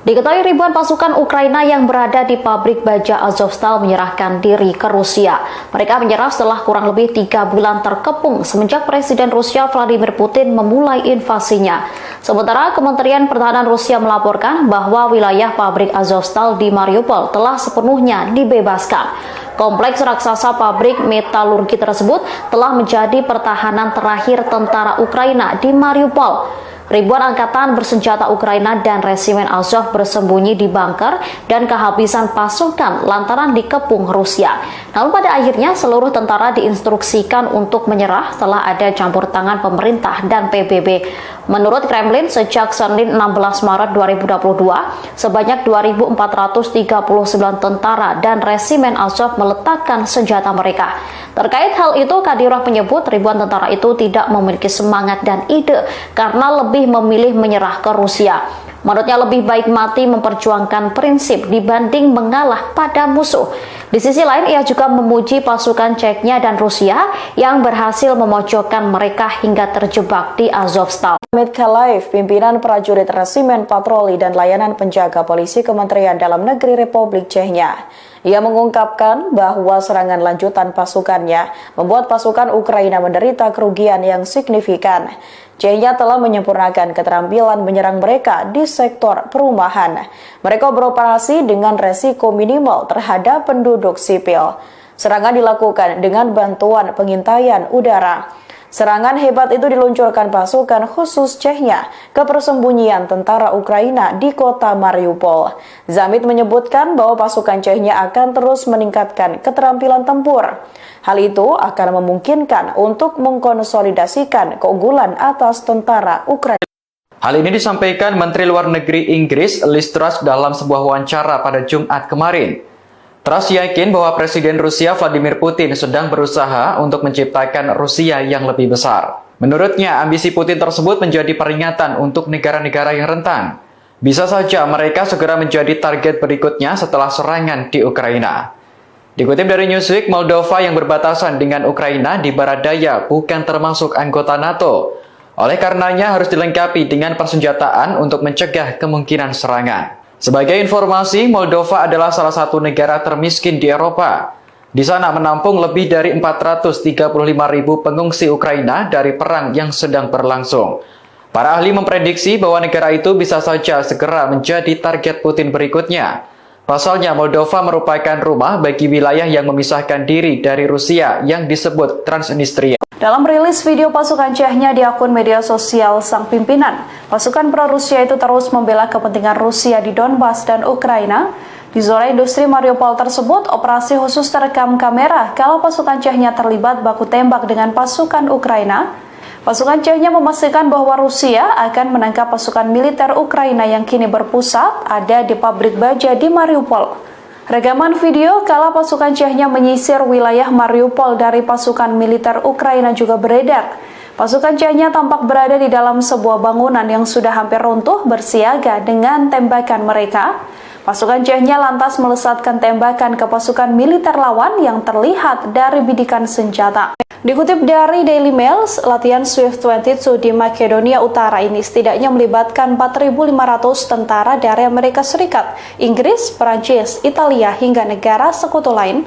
Diketahui ribuan pasukan Ukraina yang berada di pabrik baja Azovstal menyerahkan diri ke Rusia. Mereka menyerah setelah kurang lebih 3 bulan terkepung semenjak Presiden Rusia Vladimir Putin memulai invasinya. Sementara Kementerian Pertahanan Rusia melaporkan bahwa wilayah pabrik Azovstal di Mariupol telah sepenuhnya dibebaskan. Kompleks raksasa pabrik metalurgi tersebut telah menjadi pertahanan terakhir tentara Ukraina di Mariupol. Ribuan angkatan bersenjata Ukraina dan resimen Azov bersembunyi di bunker dan kehabisan pasukan lantaran dikepung Rusia. Namun pada akhirnya seluruh tentara diinstruksikan untuk menyerah setelah ada campur tangan pemerintah dan PBB. Menurut Kremlin, sejak Senin 16 Maret 2022, sebanyak 2.439 tentara dan resimen Azov meletakkan senjata mereka. Terkait hal itu, Kadyrov menyebut ribuan tentara itu tidak memiliki semangat dan ide karena lebih memilih menyerah ke Rusia. Menurutnya lebih baik mati memperjuangkan prinsip dibanding mengalah pada musuh. Di sisi lain, ia juga memuji pasukan Chechnya dan Rusia yang berhasil memojokkan mereka hingga terjebak di Azovstal. Ahmed Kalaev, pimpinan prajurit resimen patroli dan layanan penjaga polisi Kementerian Dalam Negeri Republik Chechnya. Ia mengungkapkan bahwa serangan lanjutan pasukannya membuat pasukan Ukraina menderita kerugian yang signifikan. Chechnya telah menyempurnakan keterampilan menyerang mereka di sektor perumahan. Mereka beroperasi dengan resiko minimal terhadap penduduk sipil. Serangan dilakukan dengan bantuan pengintaian udara. Serangan hebat itu diluncurkan pasukan khusus Chechnya ke persembunyian tentara Ukraina di kota Mariupol. Zamit menyebutkan bahwa pasukan Chechnya akan terus meningkatkan keterampilan tempur. Hal itu akan memungkinkan untuk mengkonsolidasikan keunggulan atas tentara Ukraina. Hal ini disampaikan Menteri Luar Negeri Inggris Liz Truss dalam sebuah wawancara pada Jumat kemarin. Truss yakin bahwa Presiden Rusia Vladimir Putin sedang berusaha untuk menciptakan Rusia yang lebih besar. Menurutnya, ambisi Putin tersebut menjadi peringatan untuk negara-negara yang rentan. Bisa saja mereka segera menjadi target berikutnya setelah serangan di Ukraina. Dikutip dari Newsweek, Moldova yang berbatasan dengan Ukraina di barat daya bukan termasuk anggota NATO. Oleh karenanya harus dilengkapi dengan persenjataan untuk mencegah kemungkinan serangan. Sebagai informasi, Moldova adalah salah satu negara termiskin di Eropa. Di sana menampung lebih dari 435.000 pengungsi Ukraina dari perang yang sedang berlangsung. Para ahli memprediksi bahwa negara itu bisa saja segera menjadi target Putin berikutnya. Pasalnya, Moldova merupakan rumah bagi wilayah yang memisahkan diri dari Rusia yang disebut Transnistria. Dalam rilis video pasukan Chechnya di akun media sosial sang pimpinan, pasukan pro-Rusia itu terus membela kepentingan Rusia di Donbas dan Ukraina. Di zona industri Mariupol tersebut, operasi khusus terekam kamera kalau pasukan Chechnya terlibat baku tembak dengan pasukan Ukraina. Pasukan Chechnya memastikan bahwa Rusia akan menangkap pasukan militer Ukraina yang kini berpusat ada di pabrik baja di Mariupol. Rekaman video kala pasukan Chechnya menyisir wilayah Mariupol dari pasukan militer Ukraina juga beredar. Pasukan Chechnya tampak berada di dalam sebuah bangunan yang sudah hampir runtuh bersiaga dengan tembakan mereka. Pasukan Chechnya lantas melesatkan tembakan ke pasukan militer lawan yang terlihat dari bidikan senjata. Dikutip dari Daily Mail, latihan Swift-22 di Makedonia Utara ini setidaknya melibatkan 4.500 tentara dari Amerika Serikat, Inggris, Perancis, Italia, hingga negara sekutu lain.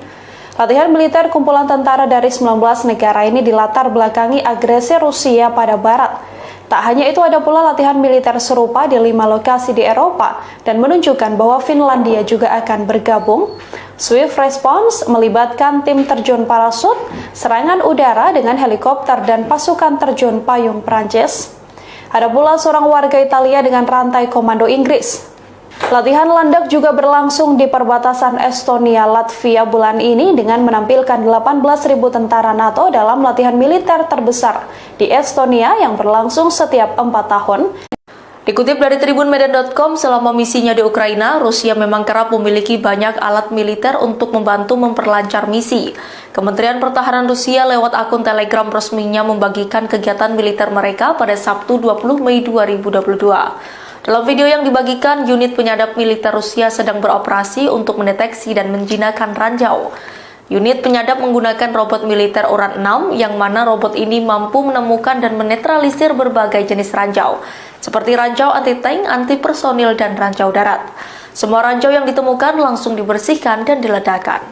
Latihan militer kumpulan tentara dari 19 negara ini dilatar belakangi agresi Rusia pada Barat. Tak hanya itu, ada pula latihan militer serupa di 5 lokasi di Eropa dan menunjukkan bahwa Finlandia juga akan bergabung. Swift Response melibatkan tim terjun parasut, serangan udara dengan helikopter dan pasukan terjun payung Prancis. Ada pula seorang warga Italia dengan rantai komando Inggris. Latihan landak juga berlangsung di perbatasan Estonia-Latvia bulan ini dengan menampilkan 18.000 tentara NATO dalam latihan militer terbesar di Estonia yang berlangsung setiap 4 tahun. Dikutip dari tribunmedan.com, selama misinya di Ukraina, Rusia memang kerap memiliki banyak alat militer untuk membantu memperlancar misi. Kementerian Pertahanan Rusia lewat akun Telegram resminya membagikan kegiatan militer mereka pada Sabtu 20 Mei 2022. Dalam video yang dibagikan, unit penyadap militer Rusia sedang beroperasi untuk mendeteksi dan menjinakkan ranjau. Unit penyadap menggunakan robot militer Uran 6 yang mana robot ini mampu menemukan dan menetralisir berbagai jenis ranjau, seperti ranjau anti-tank, anti-personil, dan ranjau darat. Semua ranjau yang ditemukan langsung dibersihkan dan diledakkan.